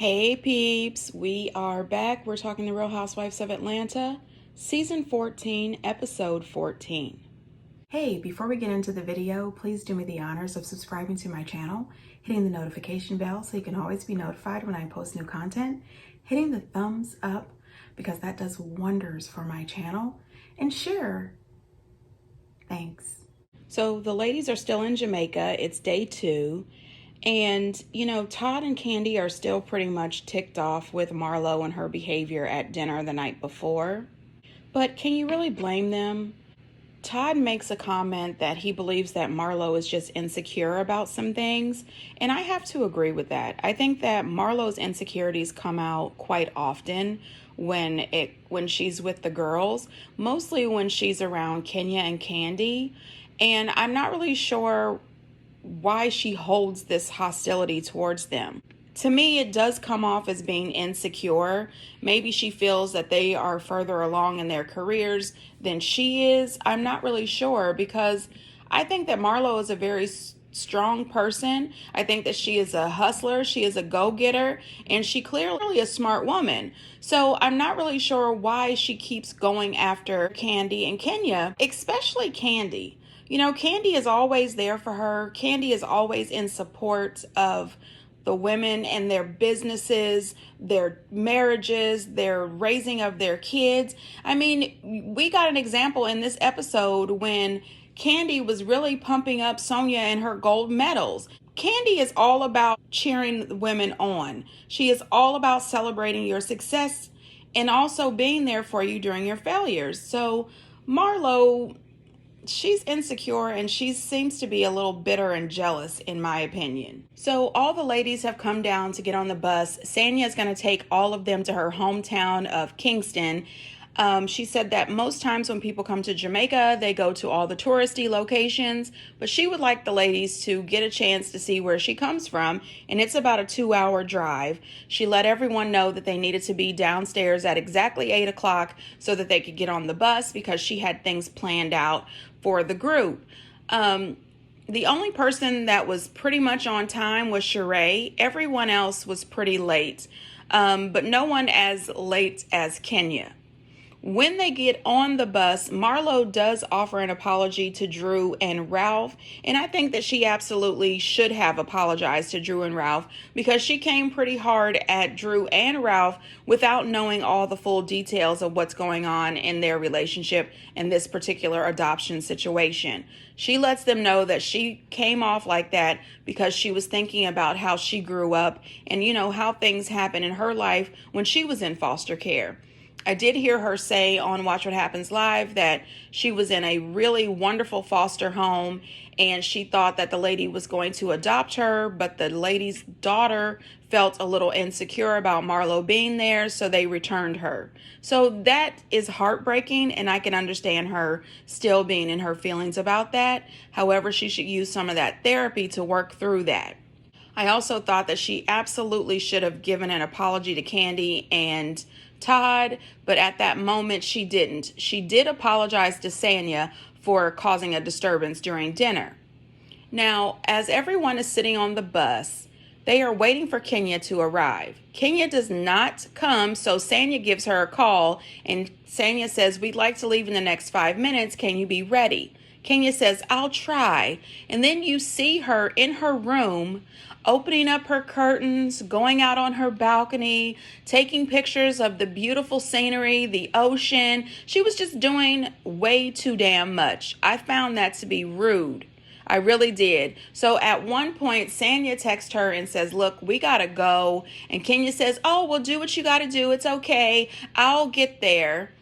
Hey peeps, we are back. We're talking The Real Housewives of Atlanta, Season 14, Episode 14. Hey, before we get into the video, please do me the honors of subscribing to my channel, hitting the notification bell so you can always be notified when I post new content, hitting the thumbs up because that does wonders for my channel, and share. Thanks. So the ladies are still in Jamaica. It's day 2. And, Todd and Candy are still pretty much ticked off with Marlo and her behavior at dinner the night before. But can you really blame them? Todd makes a comment that he believes that Marlo is just insecure about some things, and I have to agree with that. I think that Marlo's insecurities come out quite often when she's with the girls, mostly when she's around Kenya and Candy, and I'm not really sure why she holds this hostility towards them. To me, it does come off as being insecure. Maybe she feels that they are further along in their careers than she is. I'm not really sure because I think that Marlo is a very strong person. I think that she is a hustler, she is a go-getter, and she clearly a smart woman. So I'm not really sure why she keeps going after Candy and Kenya, especially Candy. Candy is always there for her. Candy is always in support of the women and their businesses, their marriages, their raising of their kids. I mean, we got an example in this episode when Candy was really pumping up Sonia and her gold medals. Candy is all about cheering women on. She is all about celebrating your success and also being there for you during your failures. So Marlo, she's insecure and she seems to be a little bitter and jealous, in my opinion. So all the ladies have come down to get on the bus. Sanya is going to take all of them to her hometown of Kingston. She said that most times when people come to Jamaica, they go to all the touristy locations, but she would like the ladies to get a chance to see where she comes from, and it's about a 2-hour drive. She let everyone know that they needed to be downstairs at exactly 8 o'clock so that they could get on the bus because she had things planned out for the group. The only person that was pretty much on time was Sheree. Everyone else was pretty late, but no one as late as Kenya. When they get on the bus, Marlo does offer an apology to Drew and Ralph, and I think that she absolutely should have apologized to Drew and Ralph because she came pretty hard at Drew and Ralph without knowing all the full details of what's going on in their relationship and this particular adoption situation. She lets them know that she came off like that because she was thinking about how she grew up and, how things happened in her life when she was in foster care. I did hear her say on Watch What Happens Live that she was in a really wonderful foster home and she thought that the lady was going to adopt her, but the lady's daughter felt a little insecure about Marlo being there, so they returned her. So that is heartbreaking, and I can understand her still being in her feelings about that. However, she should use some of that therapy to work through that. I also thought that she absolutely should have given an apology to Candy and Todd, but at that moment she didn't. She did apologize to Sanya for causing a disturbance during dinner. Now, as everyone is sitting on the bus, they are waiting for Kenya to arrive. Kenya does not come, so Sanya gives her a call, and Sanya says, "We'd like to leave in the next 5 minutes. Can you be ready?" Kenya says, "I'll try." And then you see her in her room, opening up her curtains, going out on her balcony, taking pictures of the beautiful scenery, the ocean. She was just doing way too damn much. I found that to be rude. I really did. So at one point, Sanya texts her and says, "Look, we gotta go." And Kenya says, "Oh, well, do what you gotta do. It's okay. I'll get there."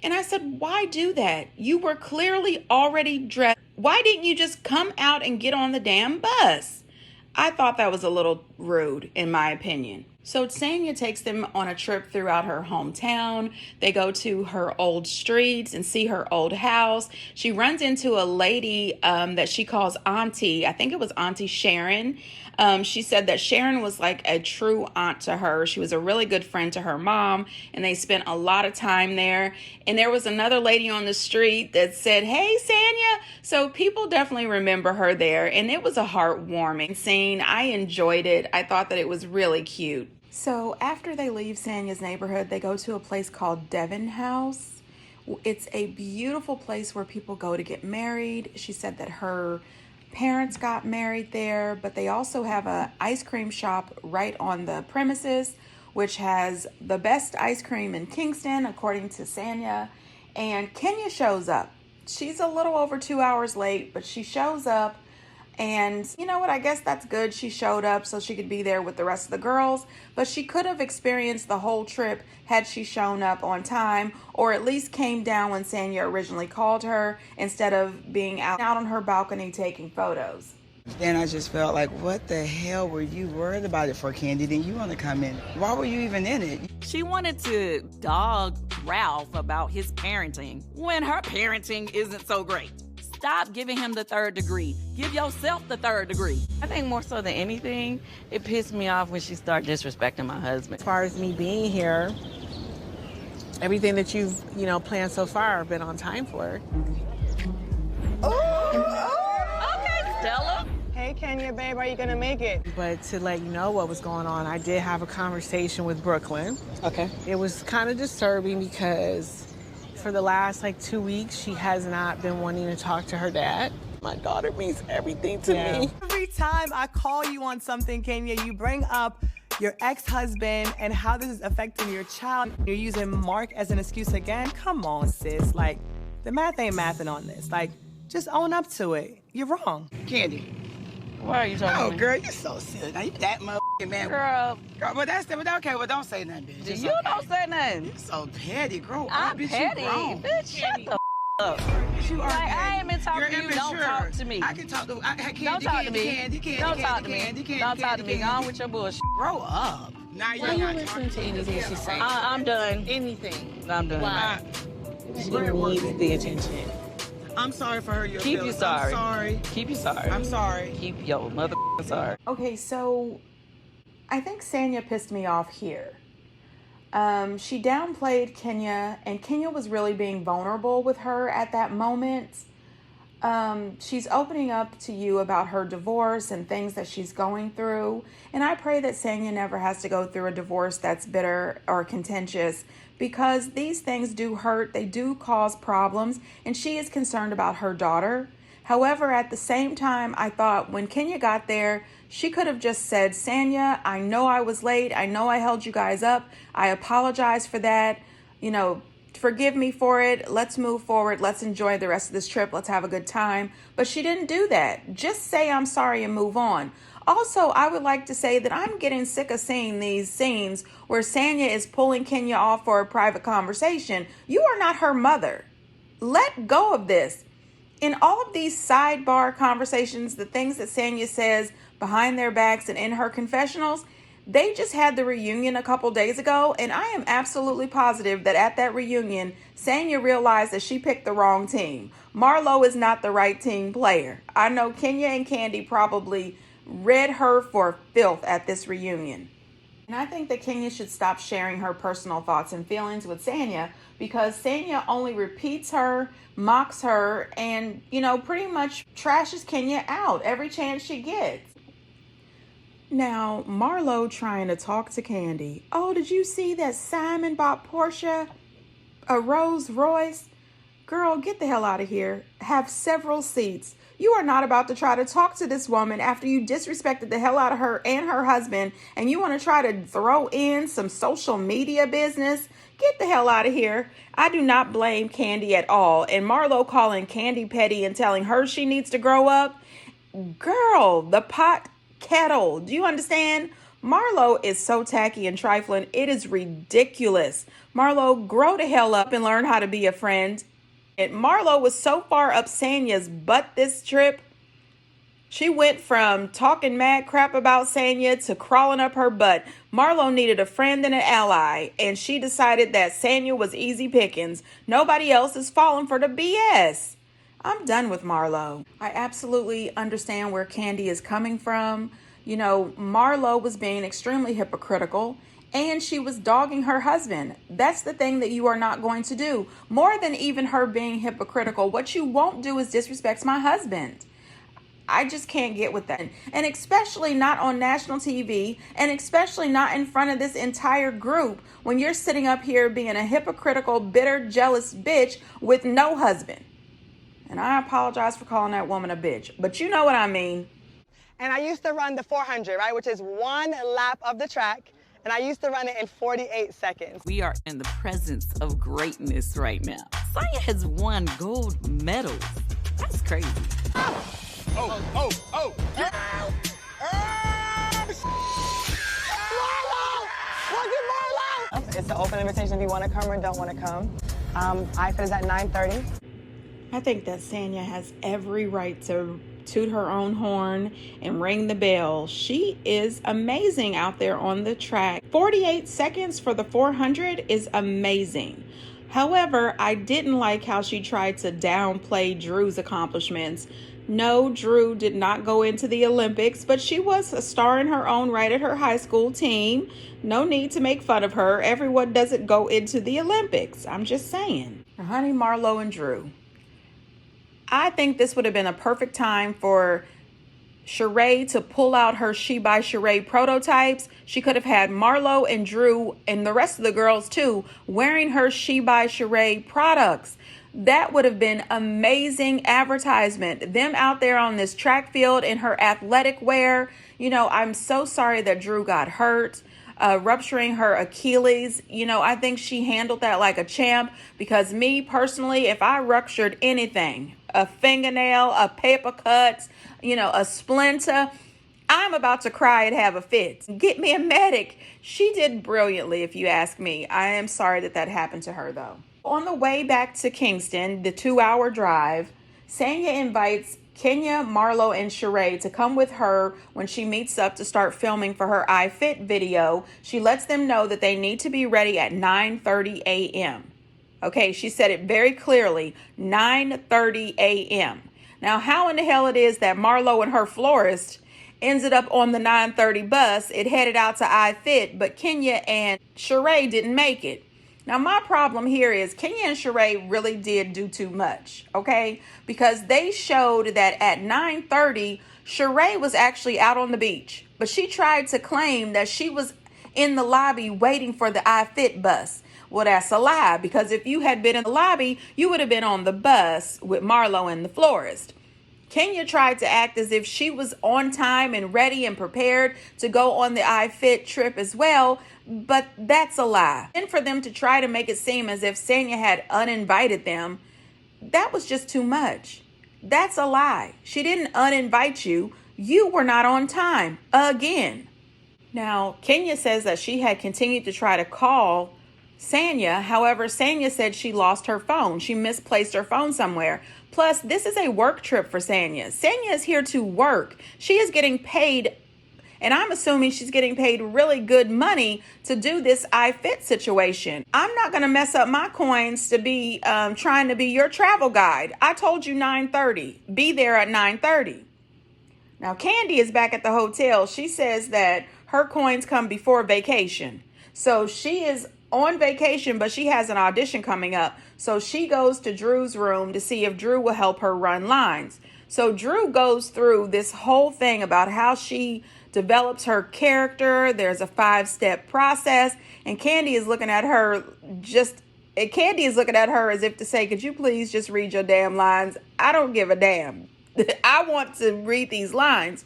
And I said, why do that? You were clearly already dressed. Why didn't you just come out and get on the damn bus? I thought that was a little rude, in my opinion. So Sanya takes them on a trip throughout her hometown. They go to her old streets and see her old house. She runs into a lady that she calls Auntie. I think it was Auntie Sharon. She said that Sharon was like a true aunt to her. She was a really good friend to her mom, and they spent a lot of time there. And there was another lady on the street that said, "Hey, Sanya." So people definitely remember her there, and it was a heartwarming scene. I enjoyed it. I thought that it was really cute. So after they leave Sanya's neighborhood, they go to a place called Devon House. It's a beautiful place where people go to get married. She said that her parents got married there, but they also have an ice cream shop right on the premises, which has the best ice cream in Kingston, according to Sanya. And Kenya shows up. She's a little over 2 hours late, but she shows up. And you know what? I guess that's good. She showed up so she could be there with the rest of the girls. But she could have experienced the whole trip had she shown up on time, or at least came down when Sanya originally called her instead of being out on her balcony taking photos. Then I just felt like, what the hell were you worried about it for, Candy? Then you want to come in. Why were you even in it? She wanted to dog Ralph about his parenting when her parenting isn't so great. Stop giving him the third degree. Give yourself the third degree. I think more so than anything, it pissed me off when she started disrespecting my husband. As far as me being here, everything that you've, planned so far, I've been on time for. Okay, Stella. Hey, Kenya, babe, are you gonna make it? But to let you know what was going on, I did have a conversation with Brooklyn. Okay. It was kind of disturbing because for the last 2 weeks, she has not been wanting to talk to her dad. My daughter means everything to me. Every time I call you on something, Kenya, you bring up your ex-husband and how this is affecting your child. You're using Mark as an excuse again. Come on, sis. The math ain't mathing on this. Just own up to it. You're wrong. Candy. Why are you talking to me? Girl, you're so silly. Now, you that motherfucking man. Girl, But okay, well, don't say nothing, bitch. It's you okay. don't say nothing. You're so petty. Grow up, I'm bitch. petty. You grown. Bitch, shut the up. You are petty. I ain't been talking You're to you. immature. Don't talk to me. I can talk to Candy, Don't talk to me. Candy, Don't talk to me. Don't talk to me. Go on with your bullshit. Grow up. Now Why you listening to anything she's saying? I'm done. Anything. I'm done. Why? She needs the attention. I'm sorry for her. Keep you sorry. I'm sorry. Keep you sorry. I'm sorry. Keep your mother sorry. Okay, so I think Sanya pissed me off here. She downplayed Kenya, and Kenya was really being vulnerable with her at that moment. She's opening up to you about her divorce and things that she's going through. And I pray that Sanya never has to go through a divorce that's bitter or contentious, because these things do hurt. They do cause problems. And she is concerned about her daughter. However, at the same time, I thought when Kenya got there, she could have just said, Sanya, I know I was late. I know I held you guys up. I apologize for that. Forgive me for it. Let's move forward. Let's enjoy the rest of this trip. Let's have a good time. But she didn't do that. Just say I'm sorry and move on. Also, I would like to say that I'm getting sick of seeing these scenes where Sanya is pulling Kenya off for a private conversation. You are not her mother. Let go of this. In all of these sidebar conversations, the things that Sanya says behind their backs and in her confessionals, they just had the reunion a couple days ago, and I am absolutely positive that at that reunion, Sanya realized that she picked the wrong team. Marlo is not the right team player. I know Kenya and Candy probably read her for filth at this reunion. And I think that Kenya should stop sharing her personal thoughts and feelings with Sanya, because Sanya only repeats her, mocks her, and, pretty much trashes Kenya out every chance she gets. Now, Marlo trying to talk to Candy. Oh, did you see that Simon bought Portia a Rolls Royce? Girl, get the hell out of here. Have several seats. You are not about to try to talk to this woman after you disrespected the hell out of her and her husband, and you want to try to throw in some social media business? Get the hell out of here. I do not blame Candy at all. And Marlo calling Candy petty and telling her she needs to grow up. Girl, the pot kettle. Do you understand? Marlo is so tacky and trifling. It is ridiculous. Marlo, grow the hell up and learn how to be a friend. And Marlo was so far up Sanya's butt this trip. She went from talking mad crap about Sanya to crawling up her butt. Marlo needed a friend and an ally, and she decided that Sanya was easy pickings. Nobody else is falling for the BS. I'm done with Marlo. I absolutely understand where Candy is coming from. Marlo was being extremely hypocritical, and she was dogging her husband. That's the thing that you are not going to do. More than even her being hypocritical, what you won't do is disrespect my husband. I just can't get with that. And especially not on national TV, and especially not in front of this entire group when you're sitting up here being a hypocritical, bitter, jealous bitch with no husband. And I apologize for calling that woman a bitch, but you know what I mean. And I used to run the 400, right, which is one lap of the track. And I used to run it in 48 seconds. We are in the presence of greatness right now. Saya has won gold medals. That's crazy. It's an open invitation if you want to come or don't want to come. IFIT is at 9:30. I think that Sanya has every right to toot her own horn and ring the bell. She is amazing out there on the track. 48 seconds for the 400 is amazing. However, I didn't like how she tried to downplay Drew's accomplishments. No, Drew did not go into the Olympics, but she was a star in her own right at her high school team. No need to make fun of her. Everyone doesn't go into the Olympics. I'm just saying. Now, honey, Marlo and Drew, I think this would have been a perfect time for Sheree to pull out her She by Sheree prototypes. She could have had Marlo and Drew and the rest of the girls too wearing her She by Sheree products. That would have been amazing advertisement. Them out there on this track field in her athletic wear. You know, I'm so sorry that Drew got hurt, rupturing her Achilles. You know, I think she handled that like a champ, because me personally, if I ruptured anything, a fingernail, a paper cut, you know, a splinter, I'm about to cry and have a fit. Get me a medic. She did brilliantly, if you ask me. I am sorry that that happened to her, though. On the way back to Kingston, the 2-hour drive, Sanya invites Kenya, Marlo, and Sheree to come with her when she meets up to start filming for her iFit video. She lets them know that they need to be ready at 9:30 a.m. Okay, she said it very clearly, 9:30 a.m. Now, how in the hell it is that Marlo and her florist ended up on the 9:30 bus, it headed out to iFit, but Kenya and Sheree didn't make it. Now, my problem here is Kenya and Sheree really did do too much, okay? Because they showed that at 9:30, Sheree was actually out on the beach, but she tried to claim that she was in the lobby waiting for the iFit bus. Well, that's a lie, because if you had been in the lobby, you would have been on the bus with Marlo and the florist. Kenya tried to act as if she was on time and ready and prepared to go on the iFit trip as well, but that's a lie. And for them to try to make it seem as if Sanya had uninvited them, that was just too much. That's a lie. She didn't uninvite you. You were not on time again. Now, Kenya says that she had continued to try to call Sanya. However, Sanya said she lost her phone. She misplaced her phone somewhere. Plus, this is a work trip for Sanya. Sanya is here to work. She is getting paid, and I'm assuming she's getting paid really good money to do this iFit situation. I'm not going to mess up my coins to be trying to be your travel guide. I told you 9:30. Be there at 9:30. Now, Candy is back at the hotel. She says that her coins come before vacation. So she is on vacation, but she has an audition coming up. So she goes to Drew's room to see if Drew will help her run lines. So Drew goes through this whole thing about how she develops her character. There's a 5-step process, and Candy is looking at her as if to say, could you please just read your damn lines? I don't give a damn. I want to read these lines.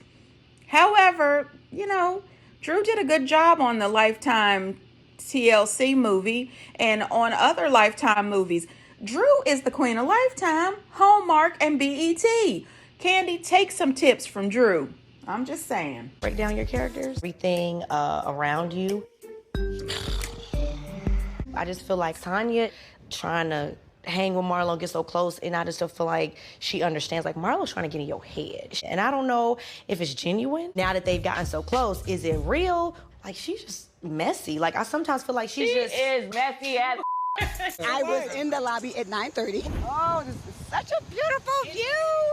However, you know, Drew did a good job on the Lifetime TLC movie and on other Lifetime movies. Drew is the queen of Lifetime, Hallmark, and BET. Candy, take some tips from Drew. I'm just saying. Break down your characters, everything around you. I just feel like Tanya trying to hang with Marlo, get so close, and I just feel like she understands, like, Marlo's trying to get in your head. And I don't know if it's genuine. Now that they've gotten so close, is it real? Like, she's just messy. Like, I sometimes feel like she is messy as I was in the lobby at 9:30. Oh, this is such a beautiful view.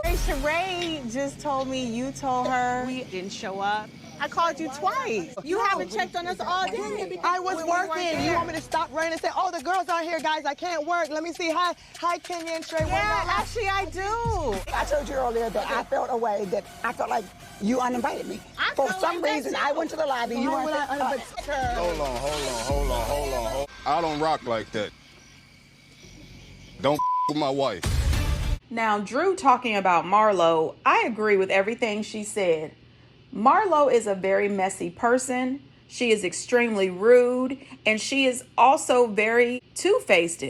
Hey, Sheree just told me you told her we didn't show up. I called you twice. You haven't checked on us all day. I was working. You want me to stop running and say, oh, the girls aren't here, guys. I can't work. Let me see. Hi, Kenya and Trey. Yeah, actually, I do. I told you earlier that I felt a way, that I felt like you uninvited me. For some reason, I went to the lobby. You weren't there. Hold on. I don't rock like that. Don't with my wife. Now, Drew talking about Marlo, I agree with everything she said. Marlo is a very messy person. She is extremely rude, and she is also very two-faced.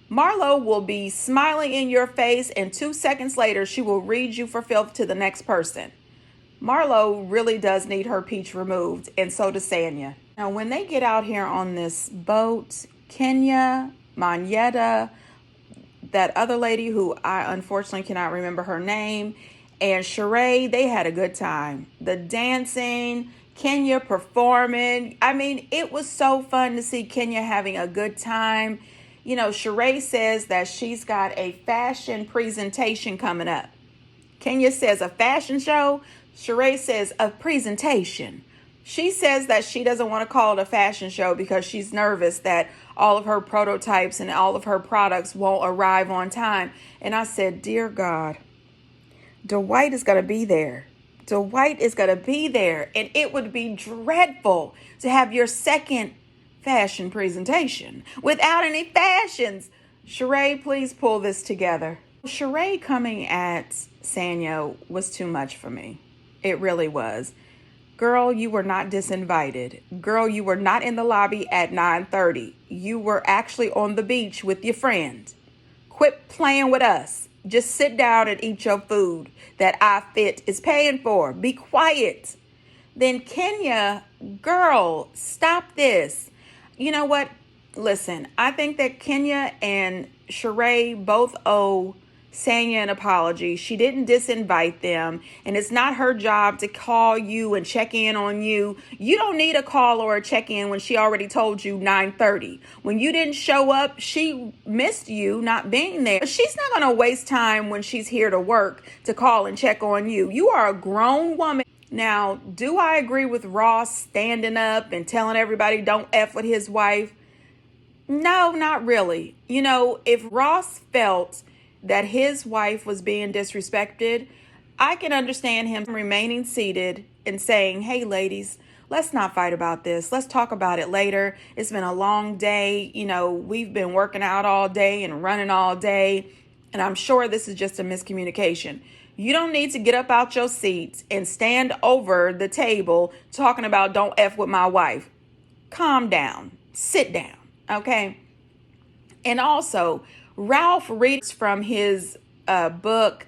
Marlo will be smiling in your face, and 2 seconds later, she will read you for filth to the next person. Marlo really does need her peach removed, and so does Sanya. Now, when they get out here on this boat, Kenya, Monyetta, that other lady who I unfortunately cannot remember her name, and Sheree, they had a good time. The dancing, Kenya performing. I mean, it was so fun to see Kenya having a good time. You know, Sheree says that she's got a fashion presentation coming up. Kenya says a fashion show. Sheree says a presentation. She says that she doesn't want to call it a fashion show because she's nervous that all of her prototypes and all of her products won't arrive on time. And I said, dear God, Dwight is going to be there. Dwight is going to be there. And it would be dreadful to have your second fashion presentation without any fashions. Sheree, please pull this together. Sheree coming at Sanya was too much for me. It really was. Girl, you were not disinvited. Girl, you were not in the lobby at 9:30. You were actually on the beach with your friends. Quit playing with us. Just sit down and eat your food that iFit is paying for. Be quiet. Then Kenya, girl, stop this. You know what? Listen, I think that Kenya and Sheree both owe Sanya an apology. She didn't disinvite them, and it's not her job to call you and check in on you. You don't need a call or a check-in when she already told you 9:30. When you didn't show up, she missed you not being there. But she's not going to waste time when she's here to work to call and check on you. You are a grown woman. Now, do I agree with Ross standing up and telling everybody don't F with his wife? No, not really. You know, if Ross felt that his wife was being disrespected, I can understand him remaining seated and saying, hey, ladies, let's not fight about this. Let's talk about it later. It's been a long day. You know, we've been working out all day and running all day, and I'm sure this is just a miscommunication. You don't need to get up out your seats and stand over the table talking about don't F with my wife. Calm down. Sit down. Okay? And also, Ralph reads from his book.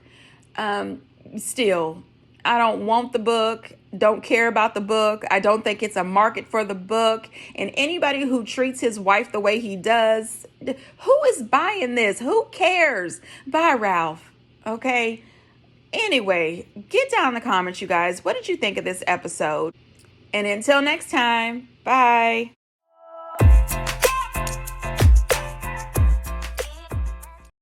Still, I don't want the book. Don't care about the book. I don't think it's a market for the book. And anybody who treats his wife the way he does, who is buying this? Who cares? Bye, Ralph. Okay? Anyway, get down in the comments, you guys. What did you think of this episode? And until next time, bye.